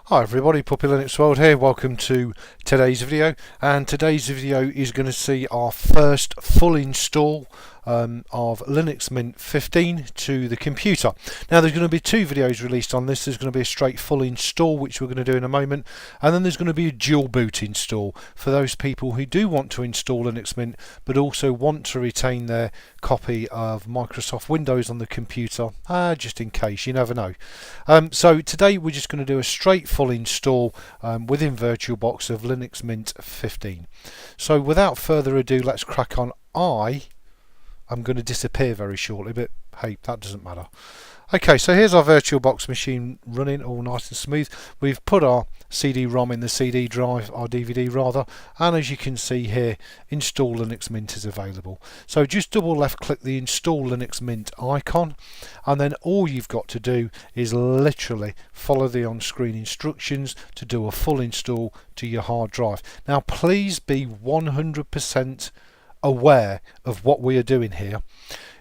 Hi everybody, Puppy Linux World here. Welcome to today's video, and today's video is going to see our first full install of Linux Mint 15 to the computer. Now there's going to be two videos released on this. There's going to be a straight full install, which we're going to do in a moment, and then there's going to be a dual boot install for those people who do want to install Linux Mint but also want to retain their copy of Microsoft Windows on the computer, just in case, you never know. So today we're just going to do a straight full install within VirtualBox of Linux Mint 15. So without further ado, let's crack on. I'm going to disappear very shortly, but hey, that doesn't matter. Okay, so here's our VirtualBox machine running all nice and smooth. We've put our CD-ROM in the CD drive, our DVD rather, and as you can see here, Install Linux Mint is available. So just double left click the Install Linux Mint icon, and then all you've got to do is literally follow the on-screen instructions to do a full install to your hard drive. Now please be 100% aware of what we are doing here.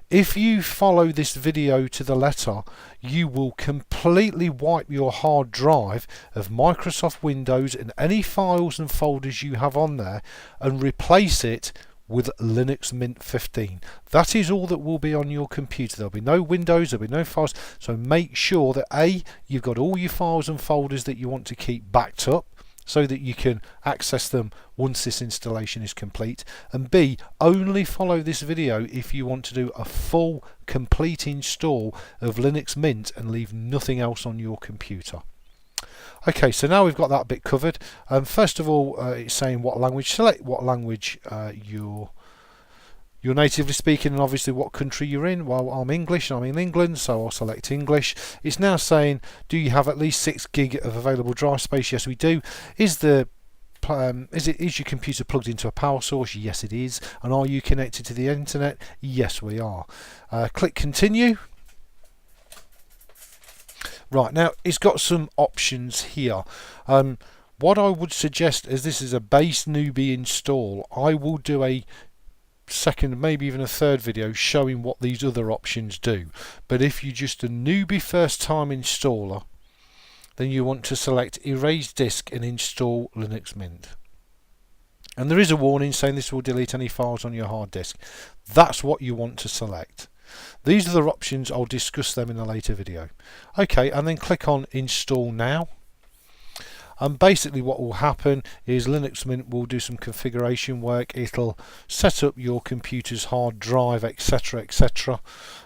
If you follow this video to the letter, you will completely wipe your hard drive of Microsoft Windows and any files and folders you have on there and replace it with Linux Mint 15. That is all that will be on your computer. There'll be no Windows, there'll be no files. So make sure that A, you've got all your files and folders that you want to keep backed up, so that you can access them once this installation is complete, and B, only follow this video if you want to do a full complete install of Linux Mint and leave nothing else on your computer. Okay, so now we've got that bit covered. First of all, it's saying what language. Select what language you're natively speaking, and obviously what country you're in. Well, I'm English and I'm in England, so I'll select English. It's now saying, do you have at least 6 gig of available drive space? Yes, we do. Is your computer plugged into a power source? Yes, it is. And are you connected to the internet? Yes, we are. Click continue. Right, now it's got some options here. What I would suggest, as this is a base newbie install, I will do a second, maybe even a third video showing what these other options do. But if you're just a newbie first time installer, then you want to select erase disk and install Linux Mint. And there is a warning saying this will delete any files on your hard disk. That's what you want to select. These are the options. I'll discuss them in a later video. Okay, and then click on install now. And basically what will happen is Linux Mint will do some configuration work. It'll set up your computer's hard drive, etc, etc,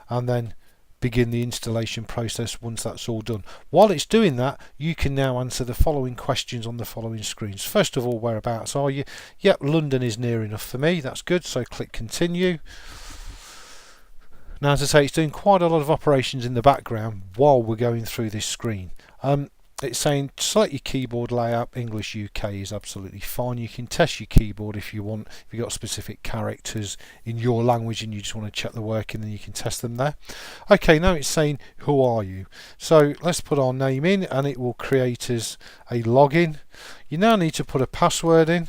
and then begin the installation process once that's all done. While it's doing that, you can now answer the following questions on the following screens. First of all, whereabouts are you? Yep, London is near enough for me. That's good, so click continue. Now, as I say, it's doing quite a lot of operations in the background while we're going through this screen. It's saying select your keyboard layout. English UK is absolutely fine. You can test your keyboard if you want. If you've got specific characters in your language and you just want to check the working, then you can test them there. Okay, now it's saying who are you? So let's put our name in and it will create us a login. You now need to put a password in.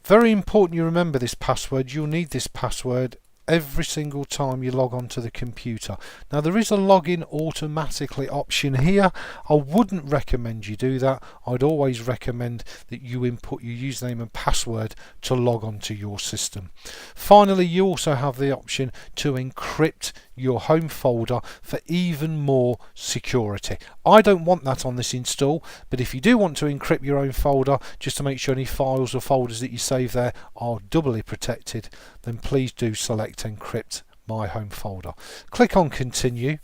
Very important you remember this password. You'll need this password every single time you log on to the computer. Now there is a login automatically option here. I wouldn't recommend you do that. I'd always recommend that you input your username and password to log on to your system. Finally, you also have the option to encrypt your home folder for even more security. I don't want that on this install, but if you do want to encrypt your own folder just to make sure any files or folders that you save there are doubly protected, then please do select encrypt my home folder. Click on continue.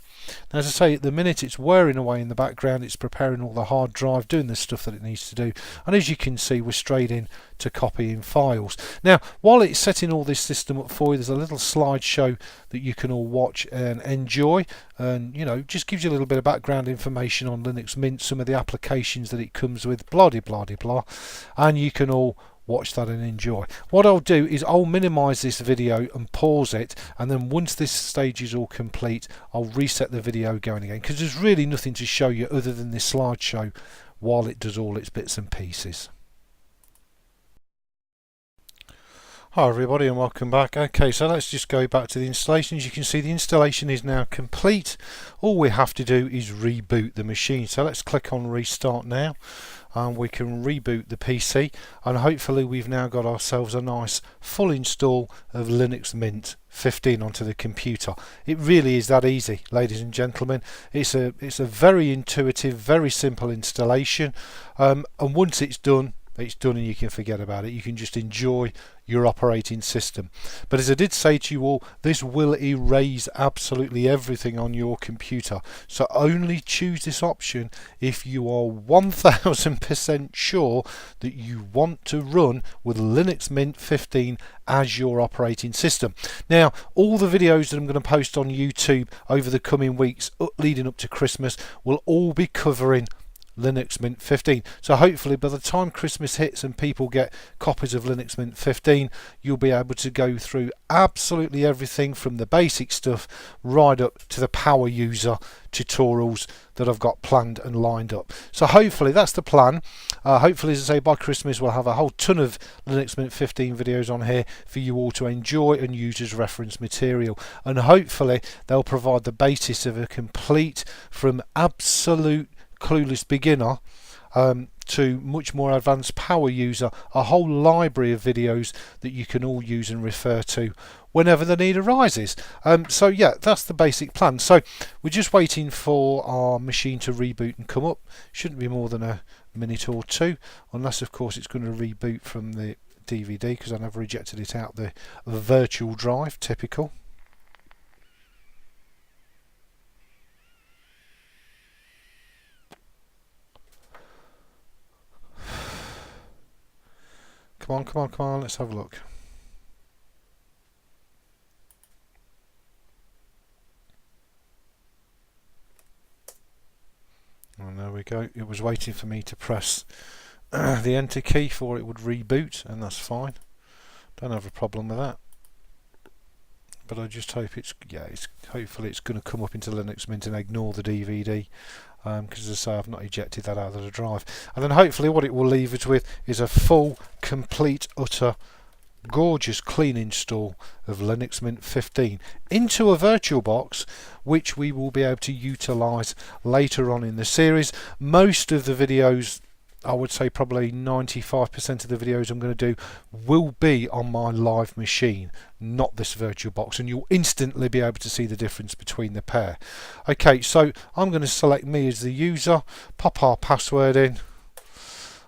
Now, as I say, at the minute it's whirring away in the background, it's preparing all the hard drive, doing the stuff that it needs to do, and as you can see, we're straight in to copying files. Now, while it's setting all this system up for you, there's a little slideshow that you can all watch and enjoy, and just gives you a little bit of background information on Linux Mint, some of the applications that it comes with, blah de blah de blah, and you can all watch that and enjoy. What I'll do is I'll minimize this video and pause it, and then once this stage is all complete, I'll reset the video going again, because there's really nothing to show you other than this slideshow while it does all its bits and pieces. Hi everybody and welcome back. Okay, so let's just go back to the installation. As you can see, the installation is now complete. All we have to do is reboot the machine. So let's click on restart now, and we can reboot the PC, and hopefully we've now got ourselves a nice full install of Linux Mint 15 onto the computer. It really is that easy, ladies and gentlemen. It's a very intuitive, very simple installation, and once it's done and you can forget about it. You can just enjoy your operating system. But as I did say to you all, this will erase absolutely everything on your computer. So only choose this option if you are 1000% sure that you want to run with Linux Mint 15 as your operating system. Now, all the videos that I'm going to post on YouTube over the coming weeks leading up to Christmas will all be covering Linux Mint 15. So hopefully by the time Christmas hits and people get copies of Linux Mint 15, you'll be able to go through absolutely everything from the basic stuff right up to the power user tutorials that I've got planned and lined up. So hopefully that's the plan. Hopefully, as I say, by Christmas we'll have a whole ton of Linux Mint 15 videos on here for you all to enjoy and use as reference material, and hopefully they'll provide the basis of a complete, from absolute clueless beginner to much more advanced power user, a whole library of videos that you can all use and refer to whenever the need arises. So yeah, that's the basic plan. So we're just waiting for our machine to reboot and come up. Shouldn't be more than a minute or two, unless of course it's going to reboot from the DVD, because I never rejected it out the virtual drive, typical. Come on, let's have a look. And there we go. It was waiting for me to press the enter key for it would reboot, and that's fine. Don't have a problem with that. But I just hope hopefully it's going to come up into Linux Mint and ignore the DVD, because as I say, I've not ejected that out of the drive. And then hopefully what it will leave us with is a full, complete, utter, gorgeous, clean install of Linux Mint 15 into a VirtualBox, which we will be able to utilise later on in the series. Most of the videos, I would say probably 95% of the videos I'm going to do will be on my live machine, not this VirtualBox, and you'll instantly be able to see the difference between the pair. Okay, so I'm going to select me as the user, pop our password in,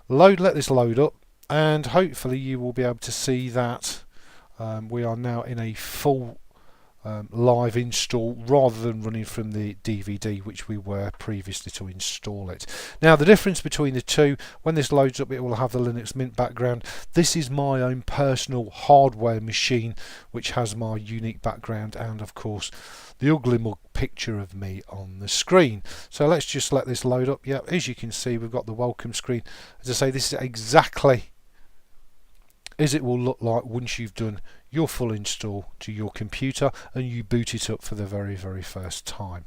let this load up, and hopefully you will be able to see that we are now in a full live install rather than running from the DVD, which we were previously to install it. Now the difference between the two, when this loads up it will have the Linux Mint background. This is my own personal hardware machine which has my unique background and of course the ugly mug picture of me on the screen. So let's just let this load up. Yeah, as you can see we've got the welcome screen. As I say, this is exactly as it will look like once you've done your full install to your computer and you boot it up for the very first time.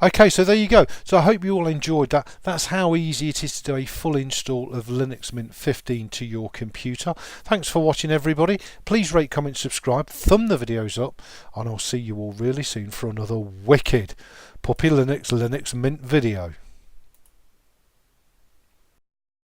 Okay, so there you go. So I hope you all enjoyed that. That's how easy it is to do a full install of Linux Mint 15 to your computer. Thanks for watching everybody. Please rate, comment, subscribe, thumb the videos up, and I'll see you all really soon for another wicked Puppy Linux Mint video.